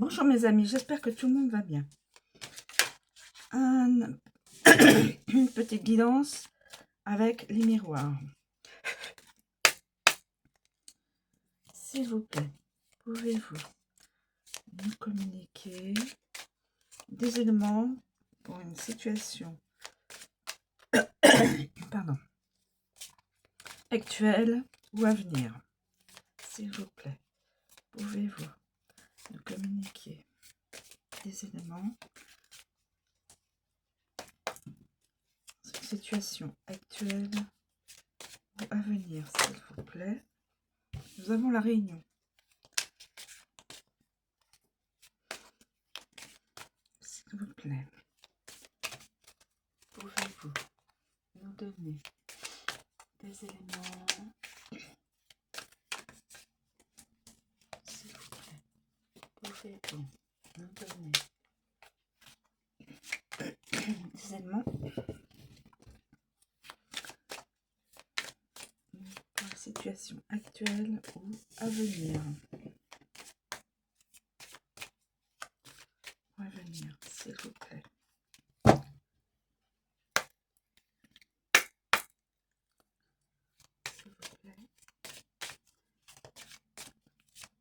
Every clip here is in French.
Bonjour mes amis, j'espère que tout le monde va bien. Une petite guidance avec les miroirs. S'il vous plaît, pouvez-vous nous communiquer des éléments pour une situation pardon, actuelle ou à venir? S'il vous plaît, pouvez-vous nous communiquer des éléments sur une situation actuelle ou à venir, s'il vous plaît? Nous avons la réunion. S'il vous plaît, pouvez-vous nous donner des éléments, s'il vous plaît, pouvez-vous nous donner des éléments pour la situation actuelle ou à venir? À venir, s'il vous plaît. S'il vous plaît,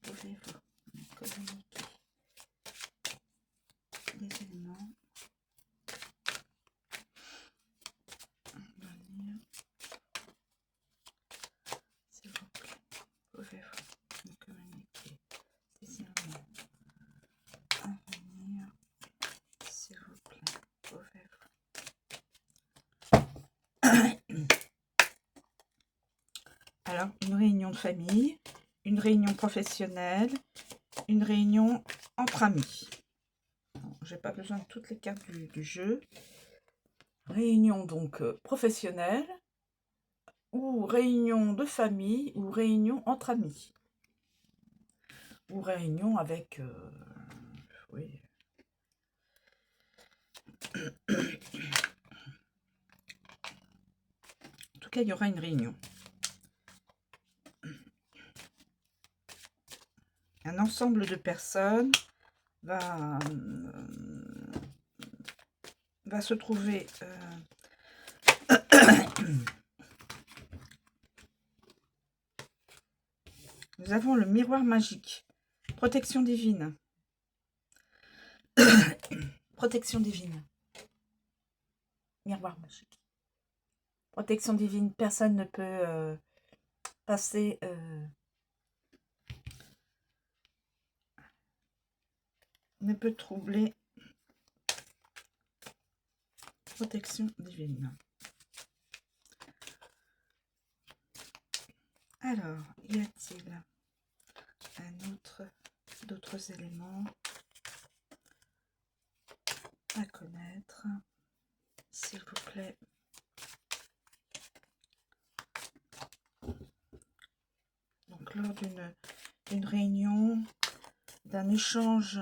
pouvez-vous nous communiquer des éléments à venir? S'il vous plaît, pouvez-vous nous communiquer des éléments à venir? S'il vous plaît, pouvez-vous. Alors, une réunion de famille, une réunion professionnelle, une réunion entre amis. J'ai pas besoin de toutes les cartes du jeu. Réunion donc professionnelle, ou réunion de famille, ou réunion entre amis, ou réunion avec oui. En tout cas, il y aura une réunion. Un ensemble de personnes va se trouver nous avons le miroir magique, protection divine. Protection divine, miroir magique, protection divine. Personne ne peut passer ne peut troubler. Protection divine. Alors, y a-t-il d'autres éléments à connaître, s'il vous plaît? Donc, lors d'une réunion, d'un échange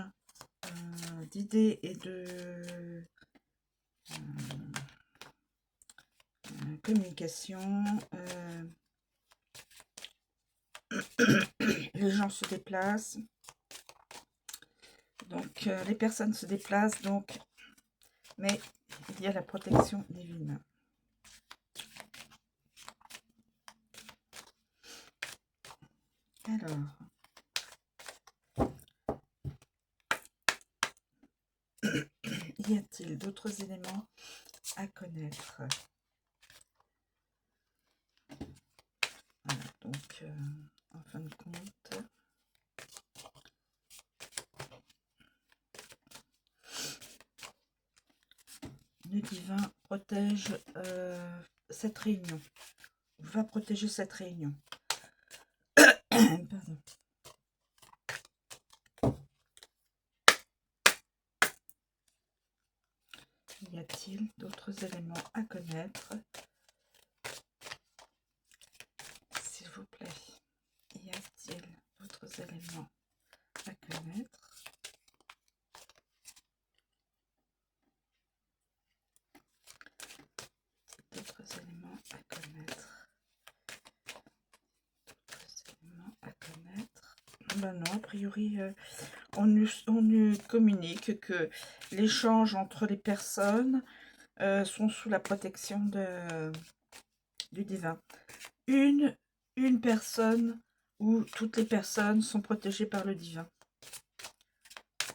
d'idées et de communication, les gens se déplacent, donc les personnes se déplacent, donc, mais il y a la protection divine. Alors, y a-t-il d'autres éléments à connaître? Voilà, donc en fin de compte, le divin protège cette réunion, va protéger cette réunion. Pardon. Y a-t-il d'autres éléments à connaître, s'il vous plaît? Y a-t-il d'autres éléments à connaître? D'autres éléments à connaître? D'autres éléments à connaître? Ben non, a priori, on nous communique que l'échange entre les personnes sont sous la protection du divin. Une personne ou toutes les personnes sont protégées par le divin.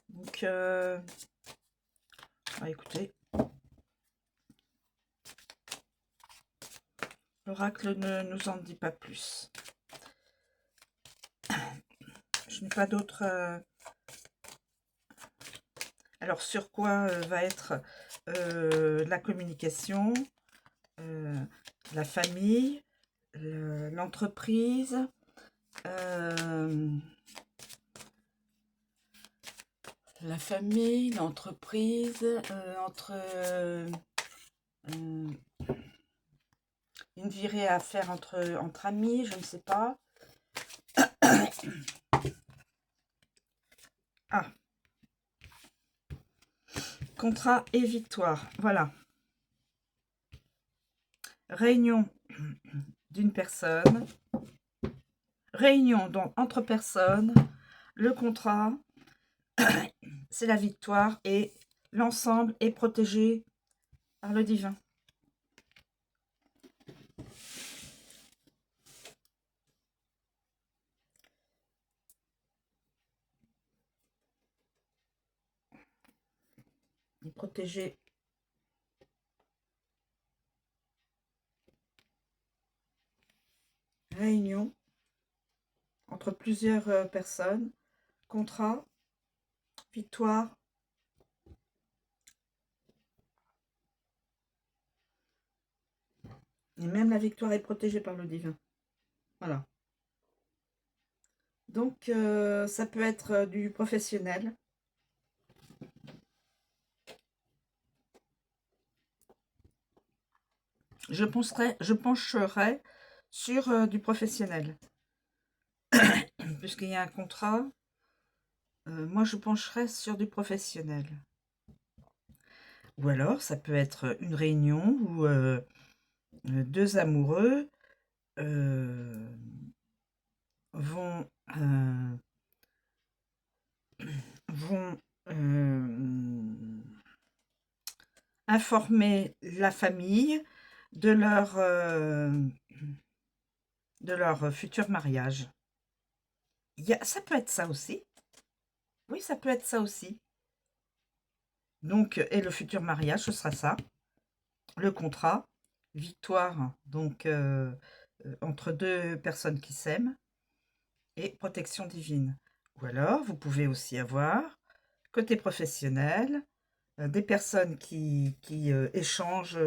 Donc, écoutez, l'oracle ne nous en dit pas plus. Je n'ai pas d'autres... Alors, sur quoi va être la communication, la famille, l'entreprise, entre une virée à faire entre amis, je ne sais pas. Ah, contrat et victoire, voilà. Réunion d'une personne, réunion donc entre personnes, le contrat, c'est la victoire et l'ensemble est protégé par le divin. Il est protégé. Réunion entre plusieurs personnes, contrat, victoire, et même la victoire est protégée par le divin. Voilà. Donc, ça peut être du professionnel. Je pencherai sur du professionnel. Puisqu'il y a un contrat, moi je pencherai sur du professionnel. Ou alors, ça peut être une réunion où deux amoureux vont informer la famille de leur futur mariage. Ça peut être ça aussi. Oui, ça peut être ça aussi. Donc, et le futur mariage, ce sera ça. Le contrat, victoire, donc entre deux personnes qui s'aiment, et protection divine. Ou alors, vous pouvez aussi avoir, côté professionnel, des personnes qui échangent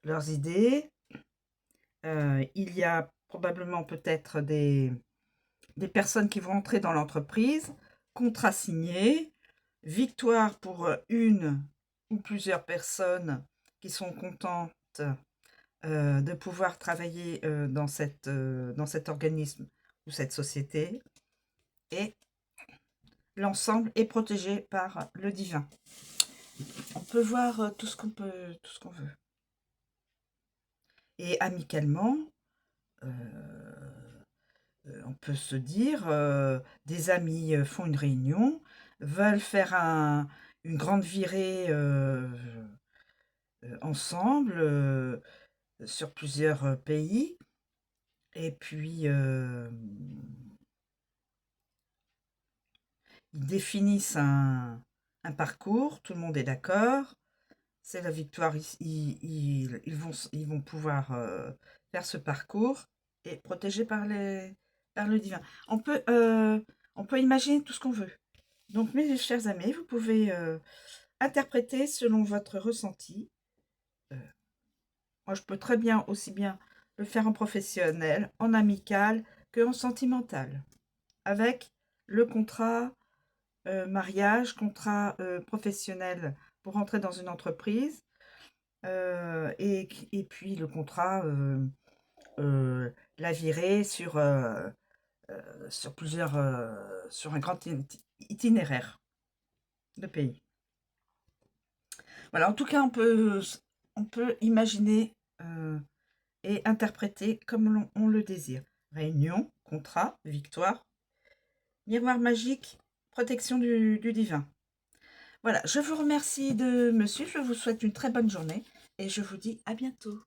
leurs idées. Il y a probablement peut-être des personnes qui vont entrer dans l'entreprise, contrat signé, victoire pour une ou plusieurs personnes qui sont contentes de pouvoir travailler dans cet organisme ou cette société, et l'ensemble est protégé par le divin. On peut voir tout ce qu'on veut. Et amicalement, on peut se dire, des amis font une réunion, veulent faire une grande virée ensemble sur plusieurs pays, et puis ils définissent un parcours, tout le monde est d'accord, c'est la victoire, ils vont pouvoir faire ce parcours et protégé par le divin. On peut imaginer tout ce qu'on veut. Donc, mes chers amis, vous pouvez interpréter selon votre ressenti. Moi, je peux très bien, aussi bien le faire en professionnel, en amical, que en sentimental. Avec le contrat mariage, contrat professionnel pour entrer dans une entreprise, et puis le contrat, la virée sur un grand itinéraire de pays. Voilà, en tout cas, on peut imaginer et interpréter comme on le désire. Réunion, contrat, victoire, miroir magique, protection du divin. Voilà, je vous remercie de me suivre, je vous souhaite une très bonne journée et je vous dis à bientôt.